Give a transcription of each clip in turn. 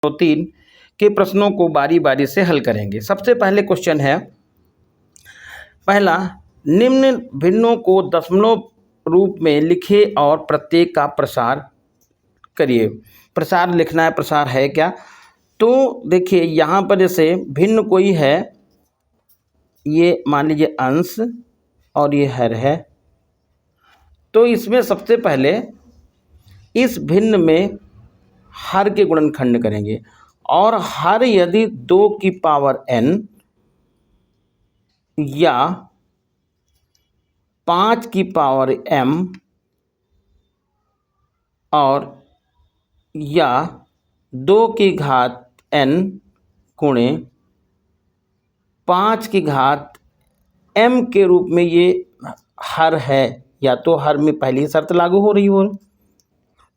3 के प्रश्नों को बारी बारी से हल करेंगे। सबसे पहले क्वेश्चन है पहला, निम्न भिन्नों को दशमलव रूप में लिखे और प्रत्येक का प्रसार करिए। प्रसार लिखना है, प्रसार है क्या? तो देखिए यहाँ पर जैसे भिन्न कोई है, ये मान लीजिए अंश और ये हर है, तो इसमें सबसे पहले इस भिन्न में हर के गुणनखंड करेंगे और हर यदि 2 की पावर n या 5 की पावर m और या 2 की घात n गुणे 5 की घात m के रूप में ये हर है, या तो हर में पहली शर्त लागू हो रही हो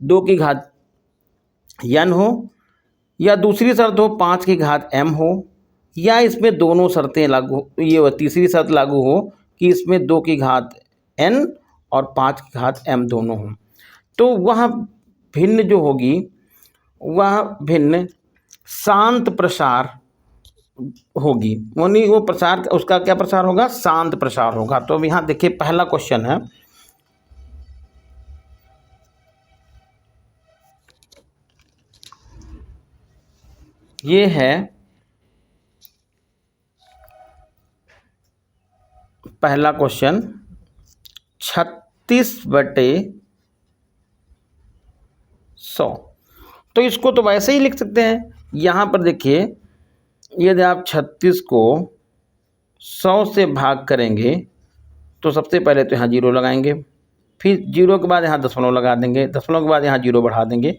2 की घात n हो, या दूसरी शर्त हो 5 की घात m हो, या इसमें दोनों शर्तें लागू, ये तीसरी शर्त लागू हो कि इसमें 2 की घात n और 5 की घात m दोनों हों। तो वह भिन्न जो होगी वह भिन्न शांत प्रसार होगी, यानी वो प्रसार, उसका क्या प्रसार होगा? शांत प्रसार होगा। तो अब यहाँ देखिए पहला क्वेश्चन है, ये है पहला क्वेश्चन 36/100। तो इसको तो वैसे ही लिख सकते हैं। यहाँ पर देखिए यदि आप 36 को 100 से भाग करेंगे तो सबसे पहले तो यहाँ 0 लगाएंगे, फिर 0 के बाद यहाँ दशमलव लगा देंगे, दशमलव के बाद यहाँ 0 बढ़ा देंगे,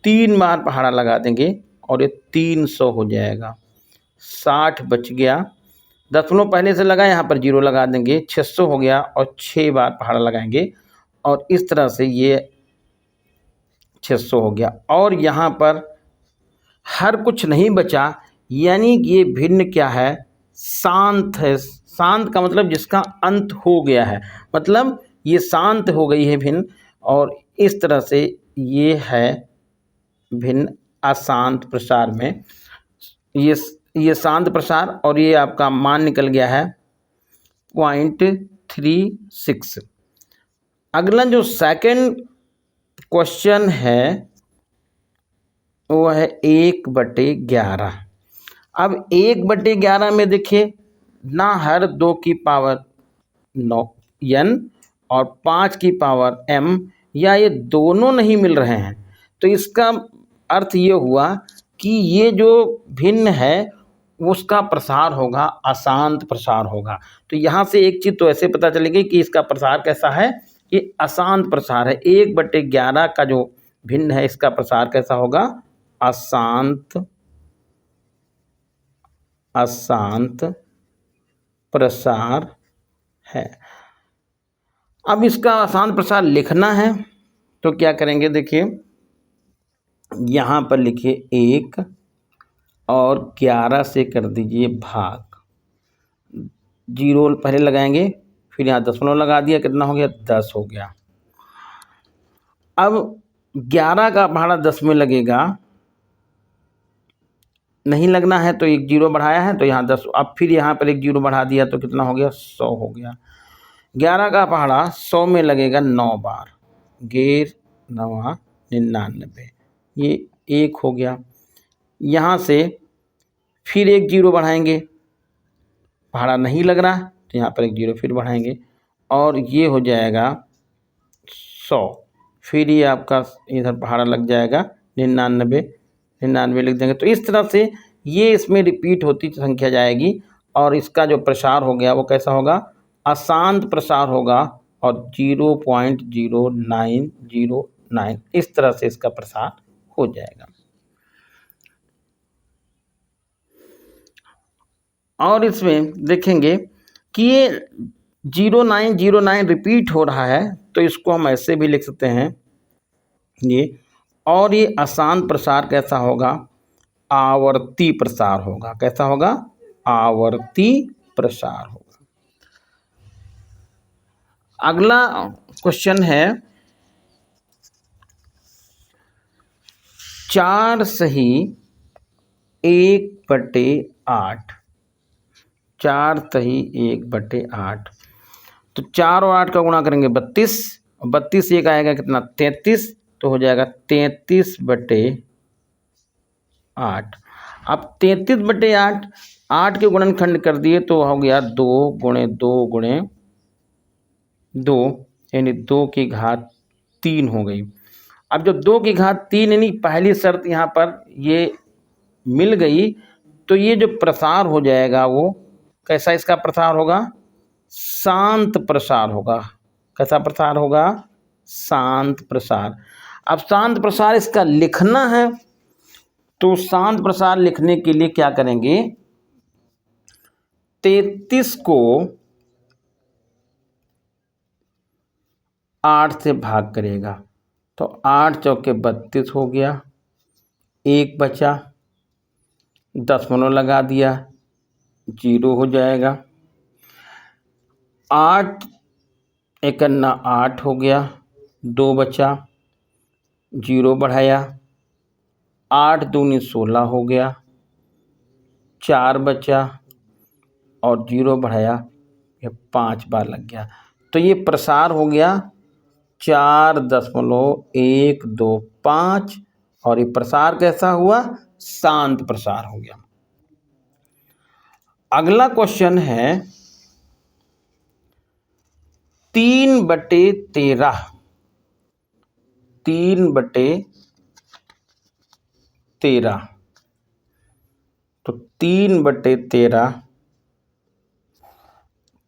3 बार पहाड़ा लगा देंगे और ये 300 हो जाएगा। 60 बच गया, दशमलव पहले से लगा, यहाँ पर 0 लगा देंगे, 600 हो गया और 6 बार पहाड़ा लगाएंगे और इस तरह से ये 600 हो गया। और यहाँ पर हर कुछ नहीं बचा, यानी कि ये भिन्न क्या है? शांत है। शांत का मतलब जिसका अंत हो गया है, मतलब ये शांत हो गई है भिन्न, और इस तरह से ये है भिन्न अशांत प्रसार में। ये शांत प्रसार, और ये आपका मान निकल गया है 0.36। अगला जो सेकंड क्वेश्चन है वो है 1/11। अब 1/11 में देखिए ना हर 2 की पावर 9 n और 5 की पावर m, या ये दोनों नहीं मिल रहे हैं। तो इसका अर्थ ये हुआ कि ये जो भिन्न है उसका प्रसार होगा, अशांत प्रसार होगा। तो यहाँ से एक चीज़ तो ऐसे पता चलेगी कि इसका प्रसार कैसा है, कि अशांत प्रसार है। 1/11 का जो भिन्न है इसका प्रसार कैसा होगा? अशांत प्रसार है। अब इसका अशांत प्रसार लिखना है तो क्या करेंगे? देखिए यहाँ पर लिखिए 1 और 11 से कर दीजिए भाग, 0 पहले लगाएंगे, फिर यहाँ दशमलव लगा दिया, कितना हो गया? 10 हो गया। अब 11 का भाड़ा 10 में लगेगा, नहीं लगना है तो एक 0 बढ़ाया है तो यहाँ 10, अब फिर यहाँ पर एक 0 बढ़ा दिया तो कितना हो गया? 100 हो गया। 11 का पहाड़ा 100 में लगेगा 9 बार, 11 9 99, ये 1 हो गया। यहाँ से फिर एक 0 बढ़ाएंगे, पहाड़ा नहीं लग रहा तो यहाँ पर एक 0 फिर बढ़ाएंगे और ये हो जाएगा 100। फिर ये आपका इधर पहाड़ा लग जाएगा 99 लिख देंगे। तो इस तरह से ये इसमें रिपीट होती संख्या जाएगी और इसका जो प्रसार हो गया वो कैसा होगा? अशांत प्रसार होगा और 0.0909 इस तरह से इसका प्रसार हो जाएगा। और इसमें देखेंगे कि ये 0909 रिपीट हो रहा है तो इसको हम ऐसे भी लिख सकते हैं ये, और ये अशांत प्रसार कैसा होगा? आवर्ती प्रसार होगा। कैसा होगा? आवर्ती प्रसार होगा। अगला क्वेश्चन है 4 सही 1/8, 4 तही 1/8। तो 4 और 8 का गुणा करेंगे 32, 32 एक आएगा कितना 33, तो हो जाएगा 33/8। अब 33/8, 8 के गुणनखंड कर दिए तो हो गया 2 गुणे 2 गुणे 2, यानी 2 की घात 3 हो गई। अब जब 2 की घात 3 यानी पहली शर्त यहाँ पर ये मिल गई, तो ये जो प्रसार हो जाएगा वो कैसा इसका प्रसार होगा, शांत प्रसार होगा। कैसा प्रसार होगा, शांत प्रसार। अब शांत प्रसार इसका लिखना है, तो शांत प्रसार लिखने के लिए क्या करेंगे, 33 को 8 से भाग करेगा, तो 8 चौके 32 हो गया, 1 बचा, दशमलव लगा दिया, 0 हो जाएगा। 8 एकन्ना 8 हो गया, 2 बचा, 0 बढ़ाया, 8 दूनी 16 हो गया, 4 बचा और 0 बढ़ाया, ये 5 बार लग गया। तो ये प्रसार हो गया 4.125, और ये प्रसार कैसा हुआ, शांत प्रसार हो गया। अगला क्वेश्चन है 3/13, 3/13, तो 3/13,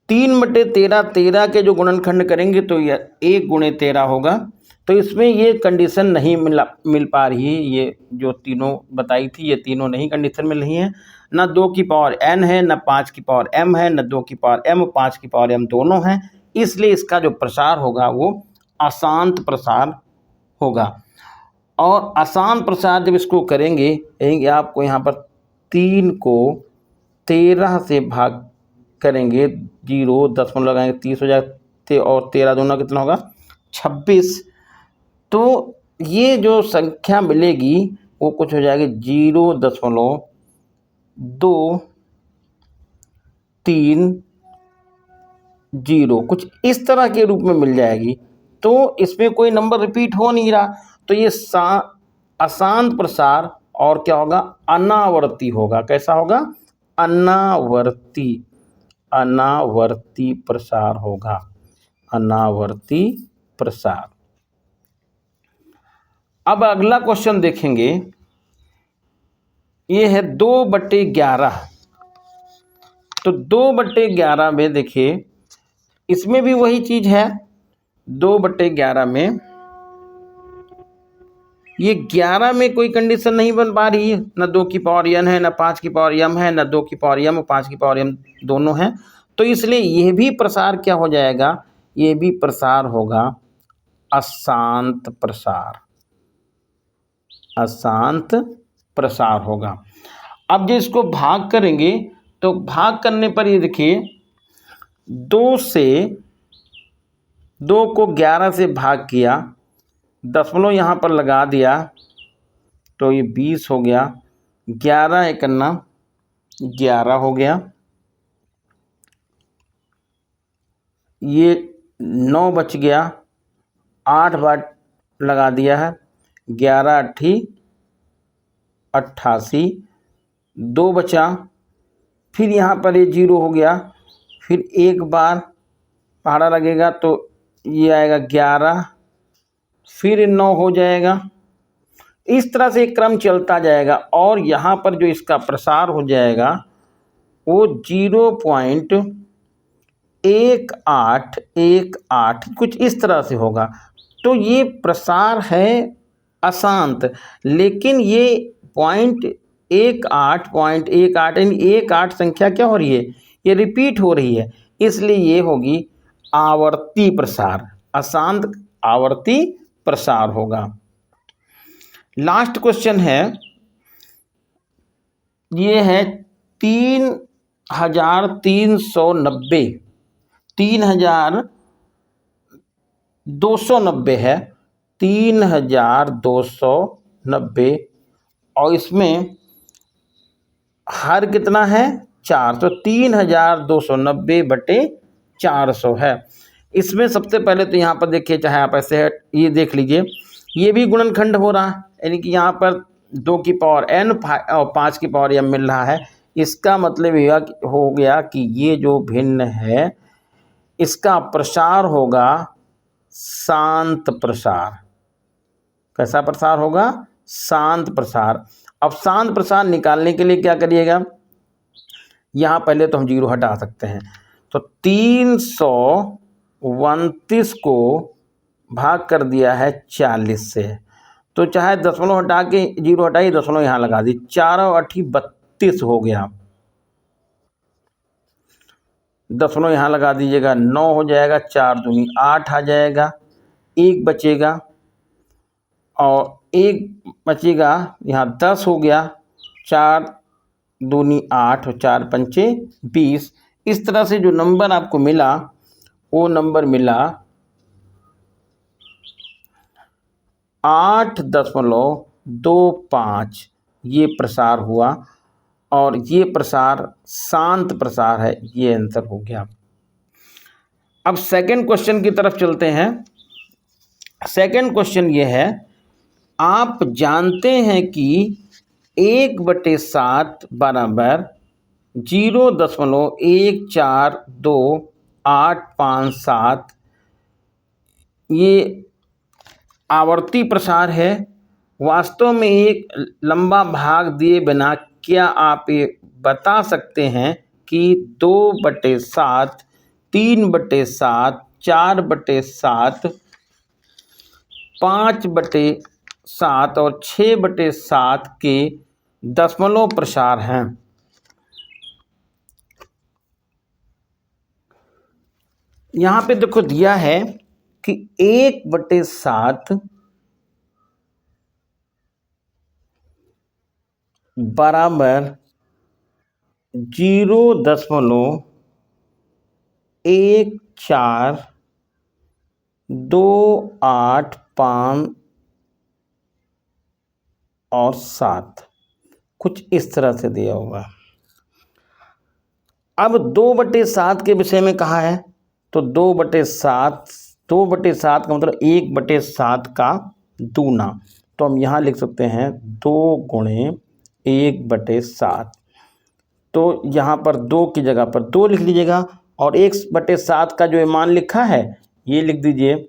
3/13, 13 के जो गुणनखंड करेंगे तो यह 1 गुणे 13 होगा। तो इसमें ये कंडीशन नहीं मिल पा रही है, ये जो तीनों बताई थी ये तीनों नहीं कंडीशन मिल रही है। ना 2 की पावर n है, ना 5 की पावर m है, ना 2 की पावर m, 5 की पावर m दोनों हैं। इसलिए इसका जो प्रसार होगा वो अशांत प्रसार होगा। और अशांत प्रसार जब इसको करेंगे, आपको यहाँ पर 3 को 13 से भाग करेंगे, 0 दशमलव लगाएंगे, 30 हो जाए, और 13 दूना कितना होगा 26। तो ये जो संख्या मिलेगी वो कुछ हो जाएगी 0.230, कुछ इस तरह के रूप में मिल जाएगी। तो इसमें कोई नंबर रिपीट हो नहीं रहा, तो ये अशांत प्रसार और क्या होगा, अनावर्ती होगा। कैसा होगा, अनावर्ती, अनावर्ती प्रसार होगा, अनावर्ती प्रसार। अब अगला क्वेश्चन देखेंगे, ये है 2/11। तो 2/11 में देखिए, इसमें भी वही चीज है। 2/11 में ये 11 में कोई कंडीशन नहीं बन पा रही है, ना 2 की पावर n है, ना 5 की पावर m है, ना 2 की पावर m और 5 की पावर m दोनों हैं। तो इसलिए यह भी प्रसार क्या हो जाएगा, ये भी प्रसार होगा अशांत प्रसार, अशांत प्रसार होगा। अब जो इसको भाग करेंगे, तो भाग करने पर ये देखिए, 2 को 11 से भाग किया, दशमलव यहाँ पर लगा दिया, तो ये 20 हो गया, 11 एकन्ना 11 हो गया, ये 9 बच गया, 8 बार लगा दिया है, 11 8 88, 2 बचा, फिर यहाँ पर ये 0 हो गया, फिर एक बार पहाड़ा लगेगा तो ये आएगा 11, फिर 9 हो जाएगा। इस तरह से एक क्रम चलता जाएगा, और यहाँ पर जो इसका प्रसार हो जाएगा वो 0.1818 कुछ इस तरह से होगा। तो ये प्रसार है अशांत, लेकिन ये 0.18 यानी 18 संख्या क्या हो रही है, ये रिपीट हो रही है, इसलिए ये होगी आवर्ती प्रसार, अशांत आवर्ती प्रसार होगा। लास्ट क्वेश्चन है, ये है 3290, 3290 है, 3290, और इसमें हर कितना है 4, तो 3290/400 है। इसमें सबसे पहले तो यहाँ पर देखिए, चाहे आप ऐसे है ये देख लीजिए, ये भी गुणनखंड हो रहा है, यानी कि यहाँ पर 2 की पावर n और 5 की पावर m मिल रहा है। इसका मतलब यह हो गया कि ये जो भिन्न है इसका प्रसार होगा शांत प्रसार। कैसा प्रसार होगा? शांत प्रसार। अब शांत प्रसार निकालने के लिए क्या करिएगा, यहाँ पहले तो हम 0 हटा सकते हैं, तो 329 को भाग कर दिया है 40 से, तो चाहे दशमलव हटा के 0 हटाइए, दशमलव यहाँ लगा दी, 4 और 8 32 हो गया, दशमलव यहाँ लगा दीजिएगा, 9 हो जाएगा, 4 दूनी 8 आ जाएगा, 1 बचेगा और 1 बचेगा, यहाँ 10 हो गया, 4 दूनी 8 और 4 पंचे 20। इस तरह से जो नंबर आपको मिला वो नंबर मिला 8.25। ये प्रसार हुआ और ये प्रसार शांत प्रसार है, ये आंसर हो गया। अब सेकंड क्वेश्चन की तरफ चलते हैं। सेकंड क्वेश्चन ये है, आप जानते हैं कि 1/7 बराबर 0.142857 ये आवर्ती प्रसार है। वास्तव में एक लंबा भाग दिए बिना क्या आप ये बता सकते हैं कि 2/7, 3/7, 4/7, 5/7 और 6/7 के दशमलव प्रसार हैं? यहाँ पे देखो दिया है कि 1/7 बराबर 0.1428 और 7, कुछ इस तरह से दिया होगा। अब 2/7 के विषय में कहा है, तो 2/7 का मतलब 1/7 का दूना, तो हम यहाँ लिख सकते हैं 2 गुणे 1/7, तो यहाँ पर 2 की जगह पर 2 लिख लीजिएगा और 1/7 का जो मान लिखा है ये लिख दीजिए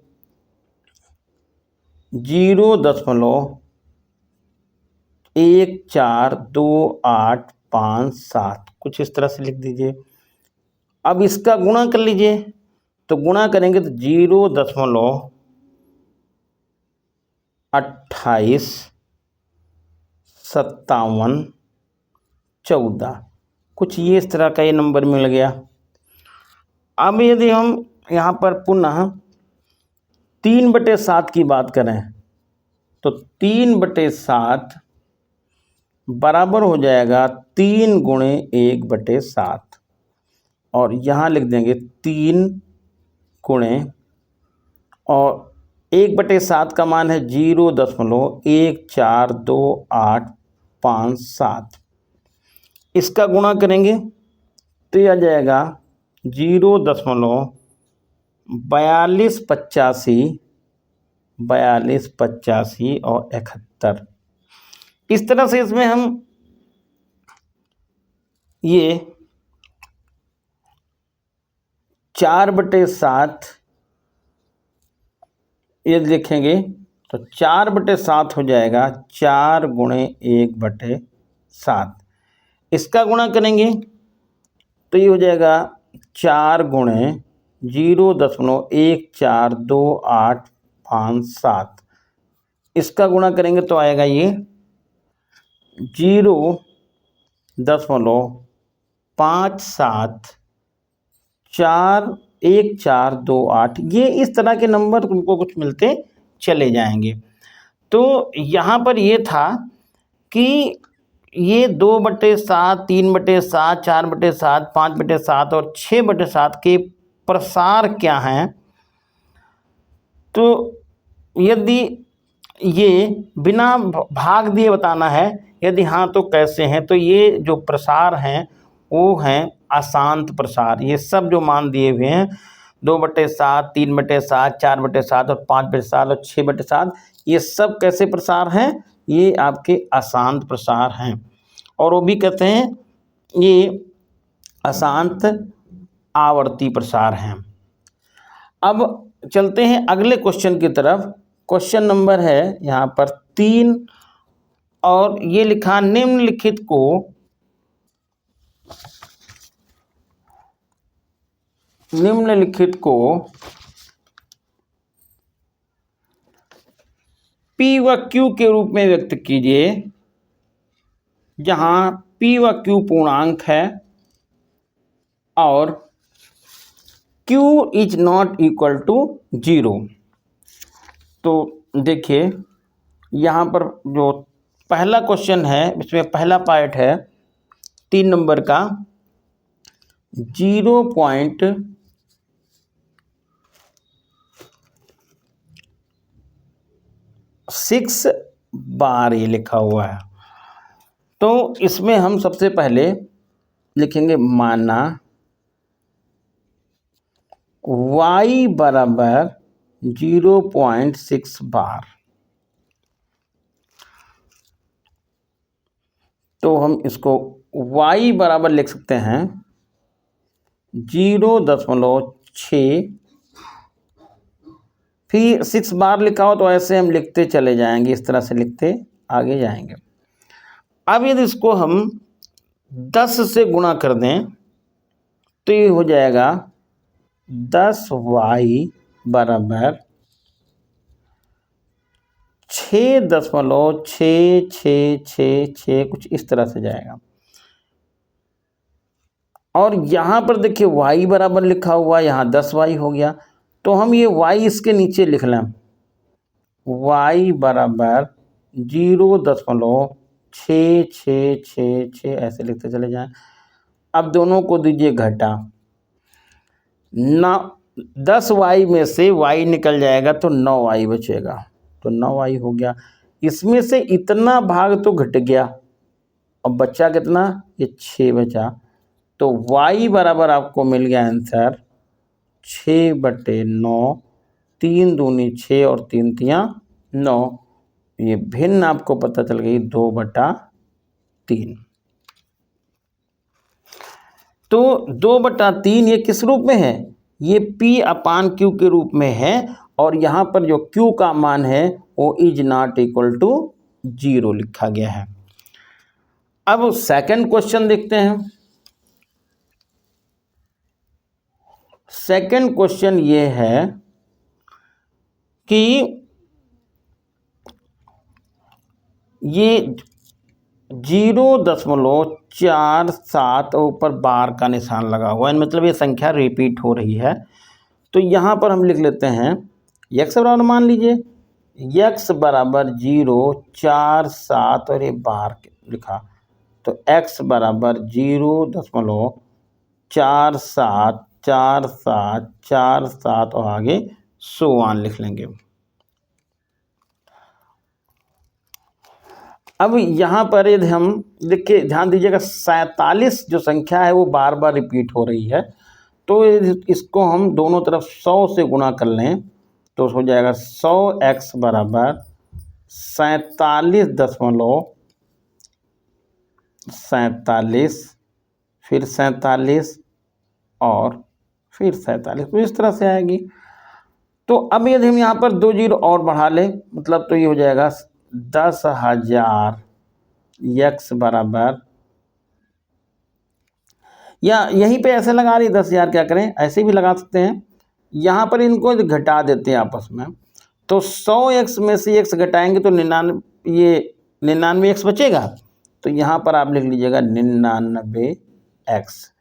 0.142857, कुछ इस तरह से लिख दीजिए। अब इसका गुणा कर लीजिए, तो गुणा करेंगे तो 0.285714, कुछ ये इस तरह का ये नंबर मिल गया। अब यदि हम यहाँ पर पुनः 3/7 की बात करें, तो 3/7 बराबर हो जाएगा 3 गुणे 1/7 और यहाँ लिख देंगे 3 गुणे, और 1/7 का मान है 0.142857। इसका गुणा करेंगे तो यह आ जाएगा 0.4285 और 71। इस तरह से इसमें हम ये 4/7 ये लिखेंगे तो 4/7 हो जाएगा 4 गुणे 1/7। इसका गुणा करेंगे तो ये हो जाएगा 4 गुणे 0.142857। इसका गुणा करेंगे तो आएगा ये 0.571428। ये इस तरह के नंबर तुमको कुछ मिलते चले जाएंगे। तो यहाँ पर ये था कि ये 2/7, 3/7, 4/7, 5/7 और 6/7 के प्रसार क्या हैं। तो यदि ये बिना भाग दिए बताना है, यदि हाँ तो कैसे हैं? तो ये जो प्रसार हैं वो हैं अशांत प्रसार। ये सब जो मान दिए हुए हैं 2/7, 3/7, 4/7 और 5/7 और 6/7, ये सब कैसे प्रसार हैं? ये आपके अशांत प्रसार हैं, और वो भी कहते हैं ये अशांत आवर्ती प्रसार हैं। अब चलते हैं अगले क्वेश्चन की तरफ। क्वेश्चन नंबर है यहाँ पर 3, और ये लिखा निम्नलिखित को P व Q के रूप में व्यक्त कीजिए, जहां P व Q पूर्णांक है और Q is not equal to 0। तो देखिए यहाँ पर जो पहला क्वेश्चन है, इसमें पहला पार्ट है 3 नंबर का, 0.6 बार ये लिखा हुआ है। तो इसमें हम सबसे पहले लिखेंगे माना y बराबर 0.6 बार। तो हम इसको y बराबर लिख सकते हैं 0.6, फिर 6 बार लिखा हो तो ऐसे हम लिखते चले जाएंगे, इस तरह से लिखते आगे जाएंगे। अब यदि इसको हम 10 से गुणा कर दें तो ये हो जाएगा 10y बराबर 6.6666, कुछ इस तरह से जाएगा। और यहाँ पर देखिए y बराबर लिखा हुआ, यहाँ 10y हो गया, तो हम ये y इसके नीचे लिख लें, y बराबर 0.6666, ऐसे लिखते चले जाएं। अब दोनों को दीजिए घटा, ना 10y में से y निकल जाएगा तो 9y बचेगा, तो 9y हो गया। इसमें से इतना भाग तो घट गया और बचा कितना? ये 6 बचा। तो y बराबर आपको मिल गया आंसर 6/9, 3 दूनी 6 और 3 तियां 9। ये भिन्न आपको पता चल गई 2/3। तो 2/3 ये किस रूप में है? ये P/Q के रूप में है, और यहाँ पर जो Q का मान है वो इज नॉट इक्वल टू 0 लिखा गया है। अब सेकंड क्वेश्चन देखते हैं। सेकंड क्वेश्चन ये है कि ये 0.47 ऊपर बार का निशान लगा हुआ है, मतलब ये संख्या रिपीट हो रही है। तो यहाँ पर हम लिख लेते हैं x बराबर, मान लीजिए x बराबर 0.47 और ये बार लिखा, तो x बराबर 0.474747 और आगे 100 लिख लेंगे। अब यहाँ पर यदि हम देखिए, ध्यान दीजिएगा 47 जो संख्या है वो बार बार रिपीट हो रही है, तो इसको हम दोनों तरफ 100 से गुणा कर लें तो हो जाएगा 100x बराबर 47.47, फिर 47 और फिर 47, तो इस तरह से आएगी। तो अब यदि हम यहाँ पर 2 जीरो और बढ़ा लें, मतलब तो ये हो जाएगा 10,000 x बराबर, या यहीं पे ऐसे लगा रही 10,000, क्या करें ऐसे भी लगा सकते हैं। यहाँ पर इनको घटा देते हैं आपस में, तो 100x में से x घटाएंगे तो 99x बचेगा। तो यहाँ पर आप लिख लीजिएगा 99x।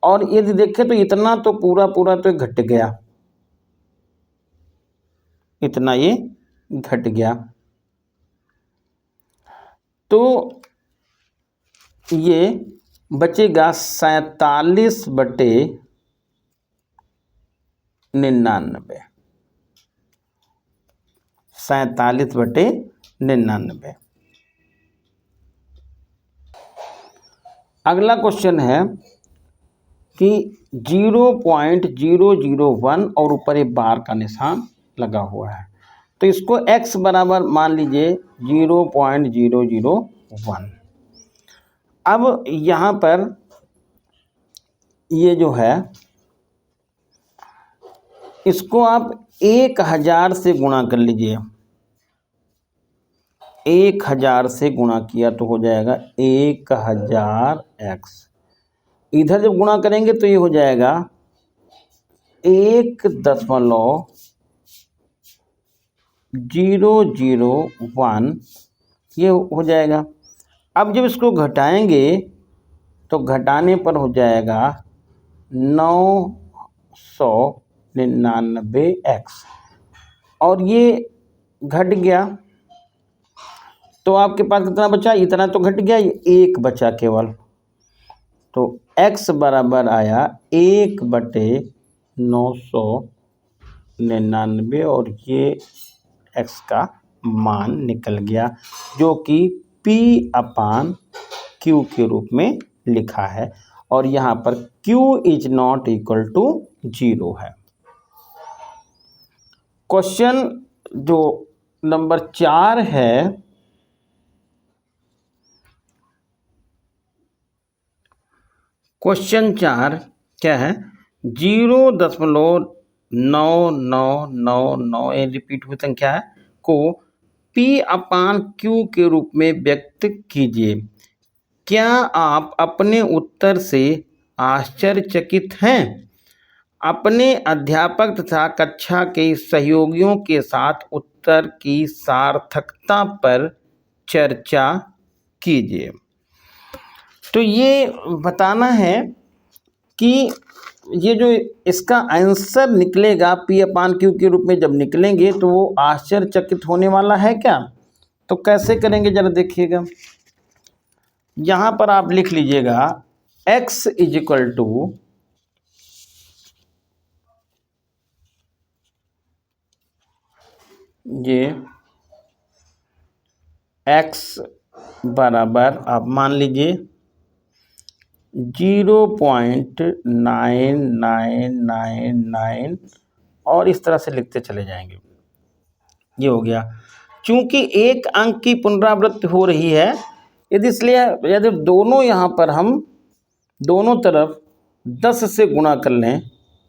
और यदि देखें तो इतना तो पूरा तो घट गया, इतना ये घट गया, तो ये बचेगा 47/99। 47/99। अगला क्वेश्चन है कि 0.001 और ऊपर एक बार का निशान लगा हुआ है, तो इसको x बराबर मान लीजिए 0.001। अब यहाँ पर ये जो है इसको आप 1000 से गुणा कर लीजिए। 1000 से गुणा किया तो हो जाएगा 1000x। इधर जब गुणा करेंगे तो ये हो जाएगा 1.001, ये हो जाएगा। अब जब इसको घटाएंगे तो घटाने पर हो जाएगा 999x, और ये घट गया तो आपके पास कितना बचा, इतना तो घट गया, ये 1 बचा केवल। तो x बराबर आया 1/999 और ये x का मान निकल गया, जो कि P/Q के रूप में लिखा है, और यहाँ पर Q is not equal to 0 है। क्वेश्चन जो नंबर 4 है, क्वेश्चन 4 क्या है, 0.9999 ये रिपीट हुई संख्या है को P/Q के रूप में व्यक्त कीजिए। क्या आप अपने उत्तर से आश्चर्यचकित हैं? अपने अध्यापक तथा कक्षा के सहयोगियों के साथ उत्तर की सार्थकता पर चर्चा कीजिए। तो ये बताना है कि ये जो इसका आंसर निकलेगा P/Q के रूप में जब निकलेंगे तो वो आश्चर्यचकित होने वाला है क्या? तो कैसे करेंगे जरा देखिएगा। यहाँ पर आप लिख लीजिएगा x इज इक्वल टू ये x बराबर आप मान लीजिए 0.9999 और इस तरह से लिखते चले जाएंगे। ये हो गया। चूंकि एक अंक की पुनरावृत्ति हो रही है, यदि इसलिए यदि दोनों यहाँ पर हम दोनों तरफ 10 से गुणा कर लें,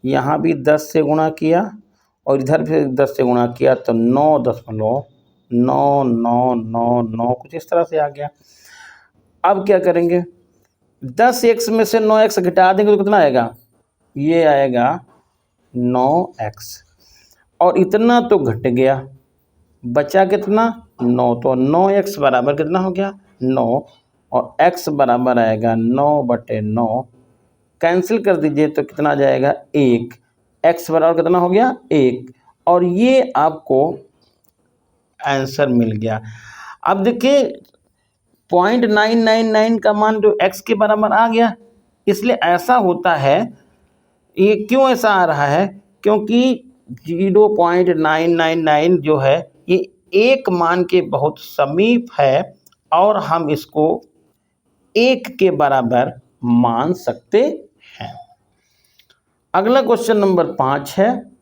यहाँ भी 10 से गुणा किया और इधर भी 10 से गुणा किया तो 9.9999 कुछ इस तरह से आ गया। अब क्या करेंगे, 10x में से 9x घटा देंगे तो कितना आएगा, ये आएगा 9x, और इतना तो घट गया, बचा कितना 9, तो 9x बराबर कितना हो गया 9, और x बराबर आएगा 9/9, कैंसिल कर दीजिए तो कितना आ जाएगा 1, x बराबर कितना हो गया 1, और ये आपको आंसर मिल गया। अब देखिए 0.999 का मान जो x के बराबर आ गया, इसलिए ऐसा होता है, ये क्यों ऐसा आ रहा है, क्योंकि 0.999 जो है ये एक मान के बहुत समीप है और हम इसको 1 के बराबर मान सकते हैं। अगला क्वेश्चन नंबर 5 है,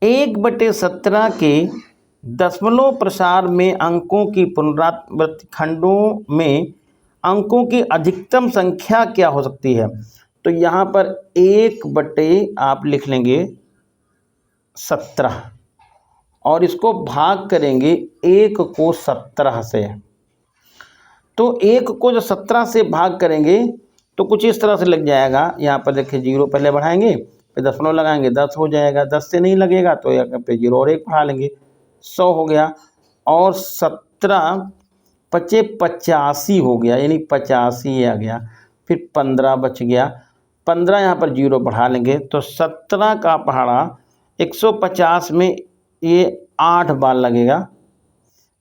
एक बटे 17 के दशमलव प्रसार में अंकों की पुनरावृत्ति खंडों में अंकों की अधिकतम संख्या क्या हो सकती है। तो यहाँ पर 1 बटे आप लिख लेंगे 17 और इसको भाग करेंगे 1 को 17 से। तो 1 को जो 17 से भाग करेंगे तो कुछ इस तरह से लग जाएगा। यहाँ पर देखिए 0 पहले बढ़ाएंगे, फिर दशमलव लगाएंगे, 10 हो जाएगा। 10 से नहीं लगेगा तो यहाँ पे 0 और 1 बढ़ा लेंगे, 100 हो गया। और 17 पचे 85 हो गया, यानी 85 आ गया। फिर 15 बच गया, 15 यहाँ पर 0 बढ़ा लेंगे तो 17 का पहाड़ा 150 में ये 8 बार लगेगा,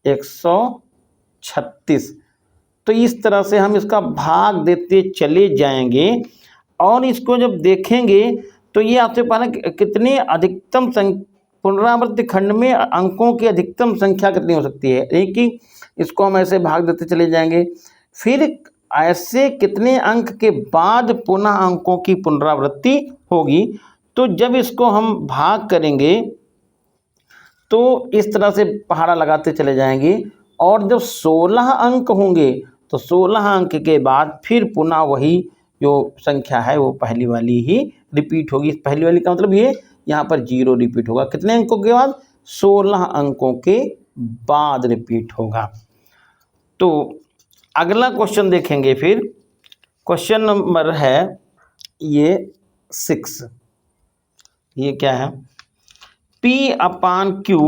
136। तो इस तरह से हम इसका भाग देते चले जाएंगे और इसको जब देखेंगे तो ये आपसे पाना कितने अधिकतम पुनरावृत्ति खंड में अंकों की अधिकतम संख्या कितनी हो सकती है, एक ही इसको हम ऐसे भाग देते चले जाएंगे। फिर ऐसे कितने अंक के बाद पुनः अंकों की पुनरावृत्ति होगी। तो जब इसको हम भाग करेंगे तो इस तरह से पहाड़ा लगाते चले जाएंगे, और जब 16 अंक होंगे तो 16 अंक के बाद फिर पुनः वही जो संख्या है वो पहली वाली ही रिपीट होगी। पहली वाली का मतलब ये यहाँ पर 0 रिपीट होगा। कितने अंकों के बाद? 16 अंकों के बाद रिपीट होगा। तो अगला क्वेश्चन देखेंगे। फिर क्वेश्चन नंबर है ये 6। ये क्या है? P/Q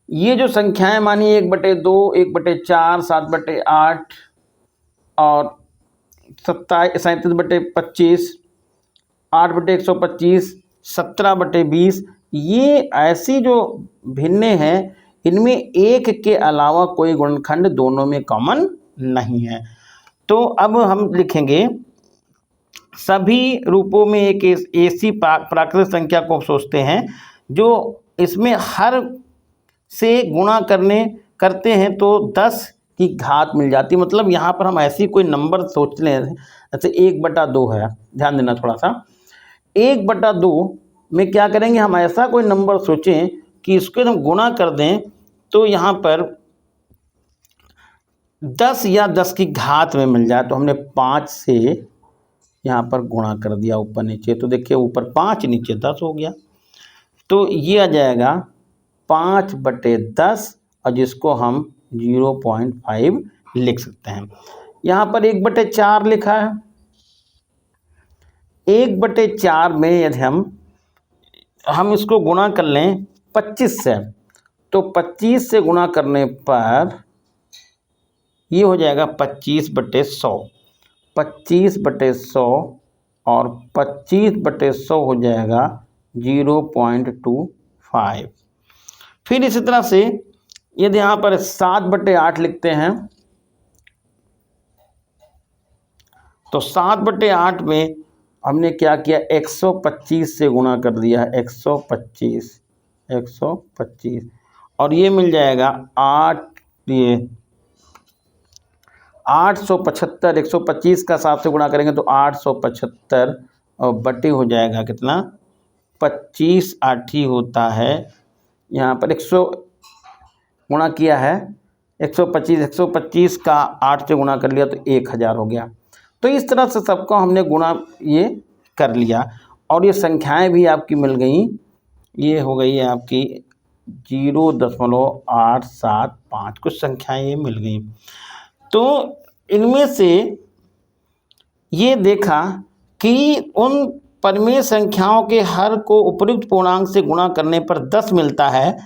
ये जो संख्याएं मानी 1/2, 1/4, 7/8 और 37/25, 8/125, 17/20, ये ऐसी जो भिन्ने हैं, इनमें एक के अलावा कोई गुणनखंड दोनों में कॉमन नहीं है। तो अब हम लिखेंगे सभी रूपों में एक ऐसी प्राकृतिक संख्या को सोचते हैं जो इसमें हर से गुणा करते हैं तो 10 की घात मिल जाती। मतलब यहाँ पर हम ऐसी कोई नंबर सोच लें, जैसे 1/2 है। ध्यान देना थोड़ा सा, 1/2 में क्या करेंगे, हम ऐसा कोई नंबर सोचें कि इसको हम गुणा कर दें तो यहाँ पर 10 या 10 की घात में मिल जाए। तो हमने 5 से यहाँ पर गुणा कर दिया ऊपर नीचे, तो देखिए ऊपर 5 नीचे 10 हो गया। तो ये आ जाएगा 5/10, और जिसको हम 0.5 लिख सकते हैं। यहाँ पर 1/4 लिखा है। 1/4 में यदि हम इसको गुणा कर लें 25 से, तो 25 से गुणा करने पर ये हो जाएगा 25/100। 25/100 और 25/100 हो जाएगा 0.25। फिर इसी तरह से यदि यहाँ पर 7/8 लिखते हैं तो 7/8 में हमने क्या किया, 125 से गुणा कर दिया। 125 और ये मिल जाएगा 875। 125 का 7 से गुणा करेंगे तो 875, और बटे हो जाएगा कितना, 25 8 होता है। यहाँ पर 100 गुणा किया है, 125 का 8 से गुणा कर लिया तो 1000 हो गया। तो इस तरह से सबको हमने गुणा ये कर लिया, और ये संख्याएं भी आपकी मिल गई। ये हो गई है आपकी 0.875, कुछ संख्याएं ये मिल गई। तो इनमें से ये देखा कि उन परिमेय संख्याओं के हर को उपयुक्त पूर्णांक से गुणा करने पर 10 मिलता है,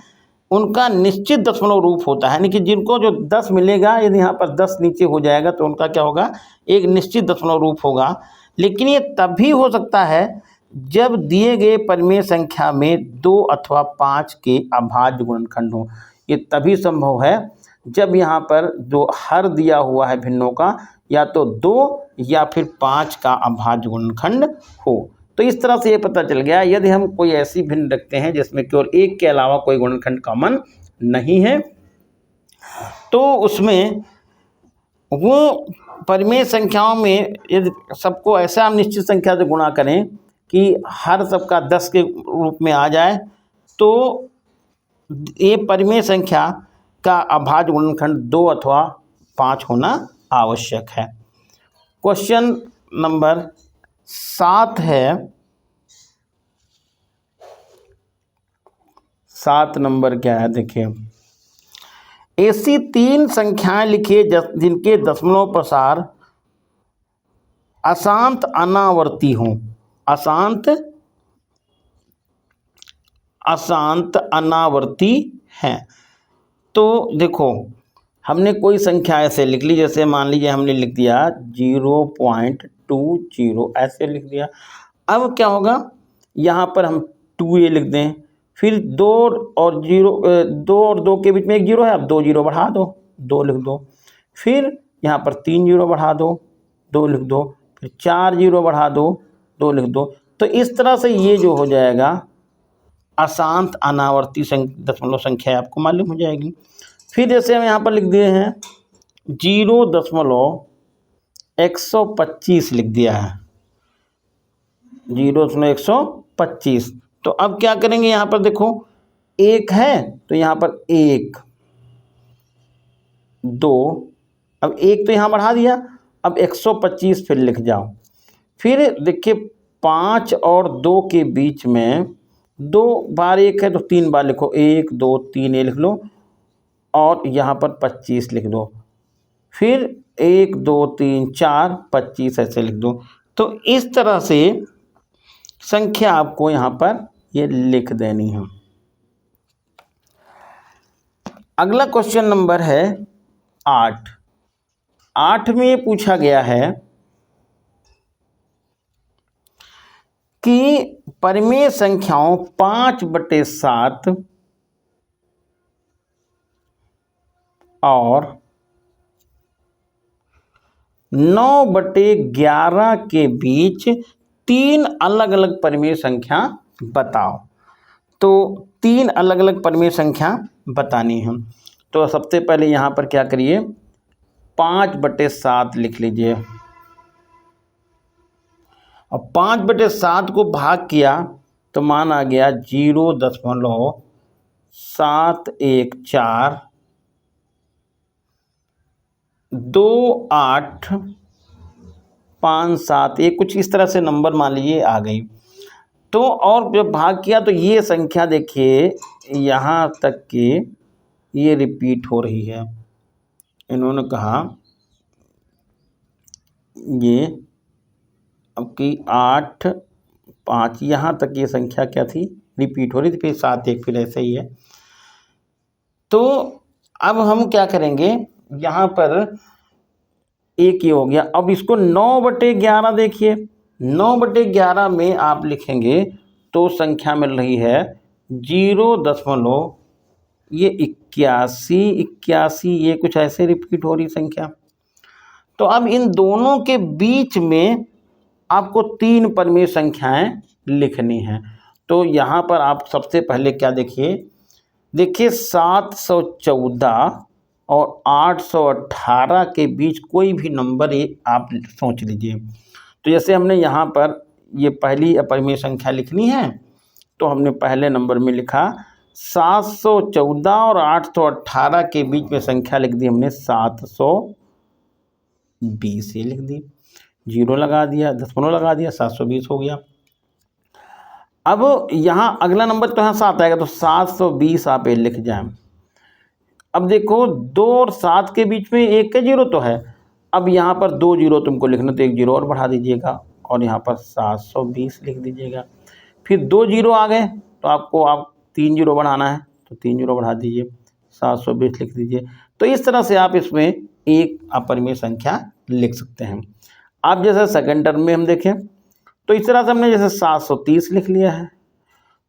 उनका निश्चित दशमलव रूप होता है। यानी कि जिनको जो 10 मिलेगा, यदि यहाँ पर 10 नीचे हो जाएगा तो उनका क्या होगा, एक निश्चित दशमलव रूप होगा। लेकिन ये तभी हो सकता है जब दिए गए परिमेय संख्या में 2 अथवा 5 के अभाज्य गुणनखंड हो। ये तभी संभव है जब यहाँ पर जो हर दिया हुआ है भिन्नों का, या तो 2 या फिर 5 का अभाज्य गुणनखंड हो। तो इस तरह से ये पता चल गया, यदि हम कोई ऐसी भिन्न रखते हैं जिसमें केवल एक के अलावा कोई गुणनखंड कॉमन नहीं है, तो उसमें वो परिमेय संख्याओं में यदि सबको ऐसा हम निश्चित संख्या से गुणा करें कि हर सबका 10 के रूप में आ जाए, तो ये परिमेय संख्या का अभाज्य गुणनखंड 2 अथवा 5 होना आवश्यक है। क्वेश्चन नंबर 7 है, 7 नंबर क्या है देखिए, ऐसी 3 संख्याएं लिखिए जिनके दशमलव प्रसार अशांत अनावर्ती हों। अशांत अनावर्ती हैं। तो देखो, हमने कोई संख्या ऐसे लिख ली, जैसे मान लीजिए हमने लिख दिया 0.20 ऐसे लिख दिया। अब क्या होगा, यहाँ पर हम 2a लिख दें, फिर 2 और 2 के बीच में एक 0 है, अब 2 0 बढ़ा दो, 2 लिख दो, फिर यहाँ पर 3 0 बढ़ा दो, 2 लिख दो, फिर 4 0 बढ़ा दो, 2 लिख दो। तो इस तरह से ये जो हो जाएगा अशांत अनावर्ती दशमलव संख्या आपको मालूम हो जाएगी। फिर जैसे हम यहाँ पर लिख दिए हैं 0.125 लिख दिया है, 0.125। तो अब क्या करेंगे, यहाँ पर देखो 1 है तो यहाँ पर 1 2, अब 1 तो यहाँ बढ़ा दिया, अब 125 फिर लिख जाओ। फिर देखिए 5 और 2 के बीच में 2 बार 1 है तो 3 बार लिखो, 1 2 3 ये लिख लो, और यहाँ पर 25 लिख दो, फिर 1 2 3 4 25 ऐसे लिख दो। तो इस तरह से संख्या आपको यहाँ पर ये लिख देनी है। अगला क्वेश्चन नंबर है 8। 8 में ये पूछा गया है कि परिमेय संख्याओं 5/7 और 9/11 के बीच 3 अलग अलग परिमेय संख्या बताओ। तो 3 अलग अलग परिमेय संख्या बतानी है। तो सबसे पहले यहाँ पर क्या करिए, 5/7 लिख लीजिए, और 5/7 को भाग किया तो मान आ गया 0.714 2857, ये कुछ इस तरह से नंबर मान लीजिए आ गई। तो और जब भाग किया तो ये संख्या देखिए यहाँ तक कि ये रिपीट हो रही है। इन्होंने कहा ये अब कि 8 5 यहाँ तक ये संख्या क्या थी, रिपीट हो रही थी, फिर 7 1 फिर ऐसे ही है। तो अब हम क्या करेंगे, यहाँ पर एक ये हो गया। अब इसको 9/11 देखिए, 9/11 में आप लिखेंगे तो संख्या मिल रही है 0. ये 81 ये कुछ ऐसे रिपीट हो रही संख्या। तो अब इन दोनों के बीच में आपको 3 परिमेय संख्याएं लिखनी हैं। तो यहाँ पर आप सबसे पहले क्या देखिए 714 और 818 के बीच कोई भी नंबर ये आप सोच लीजिए। तो जैसे हमने यहाँ पर ये पहली अपरिमेय संख्या लिखनी है, तो हमने पहले नंबर में लिखा 714 और 818 के बीच में संख्या लिख दी हमने 720, ये लिख दी, 0 लगा दिया, दशमलव लगा दिया, 720 हो गया। अब यहाँ अगला नंबर तो यहाँ 7 आएगा, तो 720 आप ये लिख जाएं। अब देखो 2 और 7 के बीच में 1 का 0 तो है, अब यहाँ पर 2 0 तुमको लिखना, तो 1 0 और बढ़ा दीजिएगा और यहाँ पर 720 लिख दीजिएगा। फिर 2 0 आ गए तो आपको 3 0 बढ़ाना है, तो 3 0 बढ़ा दीजिए, 720 लिख दीजिए। तो इस तरह से आप इसमें एक अपरिमेय संख्या लिख सकते हैं। आप जैसे सेकंड टर्म में हम देखें तो इस तरह से हमने जैसे 730 लिख लिया है।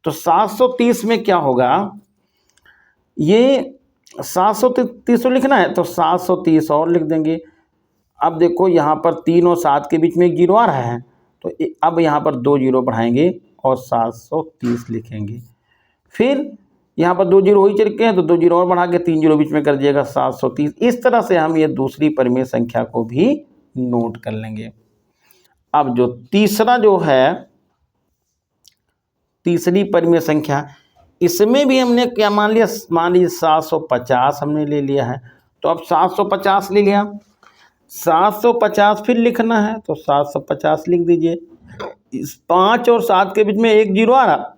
तो 730 में क्या होगा, ये 730 लिखना है तो 730 और लिख देंगे। अब देखो यहाँ पर 3 और 7 के बीच में 1 0 आ रहा है, तो अब यहाँ पर 2 0 बढ़ाएंगे और 730 लिखेंगे। फिर यहाँ पर 2 0 हो ही चुके हैं, तो 2 0 और बढ़ा के 3 0 बीच में कर दिएगा 730। इस तरह से हम ये दूसरी परिमेय संख्या को भी नोट कर लेंगे। अब जो तीसरा जो है तीसरी परिमेय संख्या, इसमें भी हमने क्या मान लिया, मान लीजिए 750 हमने ले लिया है, तो अब 750 ले लिया, 750 फिर लिखना है तो 750 लिख दीजिए। इस 5 और 7 के बीच में एक जीरो आ रहा,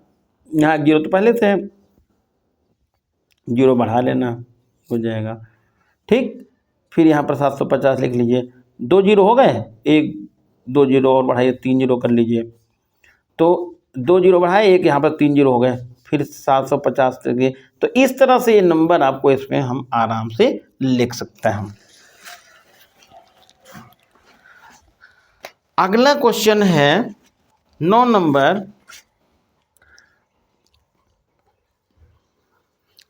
यहाँ जीरो तो पहले थे, जीरो बढ़ा लेना हो जाएगा, ठीक। फिर यहाँ पर 750 लिख लीजिए, 2 जीरो हो गए, एक 2 जीरो और बढ़ाइए, 3 जीरो कर लीजिए, तो 2 जीरो बढ़ाए एक, यहाँ पर 3 जीरो हो गए, फिर 750 लिखिए। तो इस तरह से ये नंबर आपको इसमें हम आराम से लिख सकते हैं। अगला क्वेश्चन है 9 नंबर,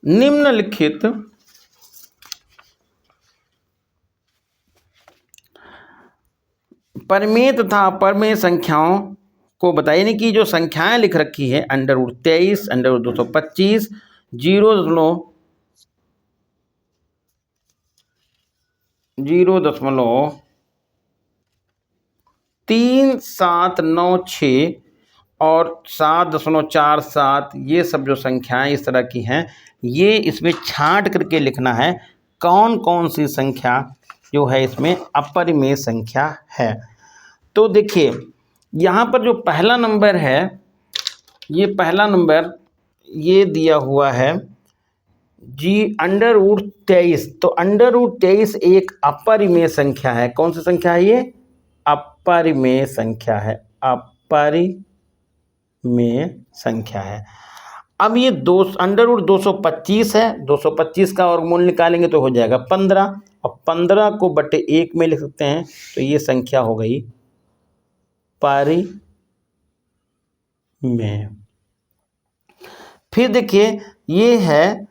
निम्नलिखित परिमेय तथा अपरिमेय संख्याओं को बताइए, नहीं कि जो संख्याएं लिख रखी है √23, √225, 0.3796 और 7.47, ये सब जो संख्याएं इस तरह की हैं, ये इसमें छांट करके लिखना है कौन कौन सी संख्या जो है इसमें अपरिमेय संख्या है। तो देखिए यहाँ पर जो पहला नंबर है, ये पहला नंबर ये दिया हुआ है √23, तो √23 एक अपरिमेय संख्या है। कौन सी संख्या है ये? अपरिमेय संख्या है, अपरिमेय संख्या है। अब ये √225 है, 225 का वर्गमूल निकालेंगे तो हो जाएगा 15, और 15 को बटे 1 में लिख सकते हैं, तो ये संख्या हो गई परिमेय। फिर देखिए ये है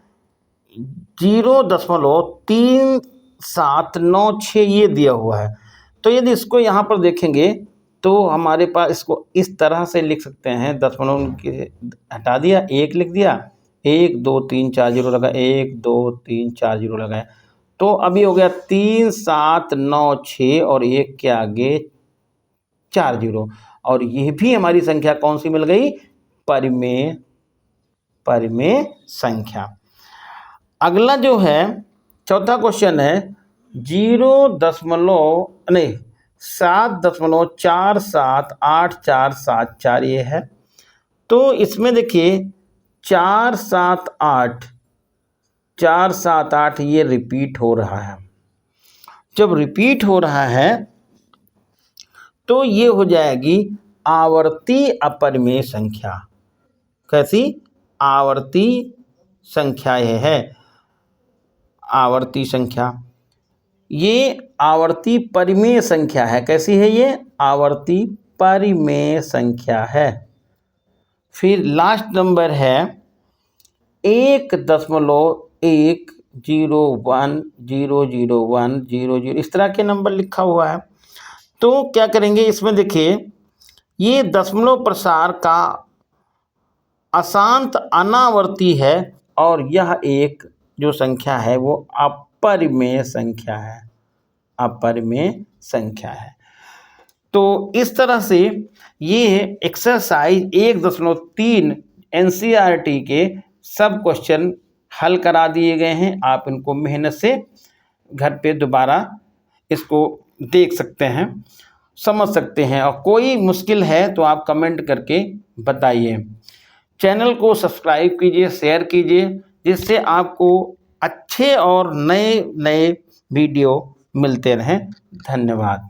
0.3796, ये दिया हुआ है, तो यदि इसको यहाँ पर देखेंगे तो हमारे पास इसको इस तरह से लिख सकते हैं, दशमलव हटा दिया, 1 लिख दिया, 1 2 3 4 जीरो लगा, 1 2 3 4 जीरो लगाए, तो अभी हो गया 3796 और 1 के आगे 4 जीरो, और ये भी हमारी संख्या कौन सी मिल गई? परिमेय संख्या। अगला जो है चौथा क्वेश्चन है 7.478474, ये है। तो इसमें देखिए 478 ये रिपीट हो रहा है। जब रिपीट हो रहा है तो ये हो जाएगी आवर्ती अपरिमेय संख्या। कैसी? आवर्ती संख्या ये है, आवर्ती संख्या। ये आवर्ती परिमेय संख्या है। कैसी है ये? आवर्ती परिमेय संख्या है। फिर लास्ट नंबर है 1.101001000, इस तरह के नंबर लिखा हुआ है। तो क्या करेंगे इसमें, देखिए ये दशमलव प्रसार का अशांत अनावर्ती है, और यह एक जो संख्या है वो अपरिमेय संख्या है, अपरिमेय संख्या है। तो इस तरह से ये एक्सरसाइज 1.3 NCERT के सब क्वेश्चन हल करा दिए गए हैं। आप इनको मेहनत से घर पे दोबारा इसको देख सकते हैं, समझ सकते हैं, और कोई मुश्किल है तो आप कमेंट करके बताइए। चैनल को सब्सक्राइब कीजिए, शेयर कीजिए, जिससे आपको अच्छे और नए वीडियो मिलते रहें। धन्यवाद।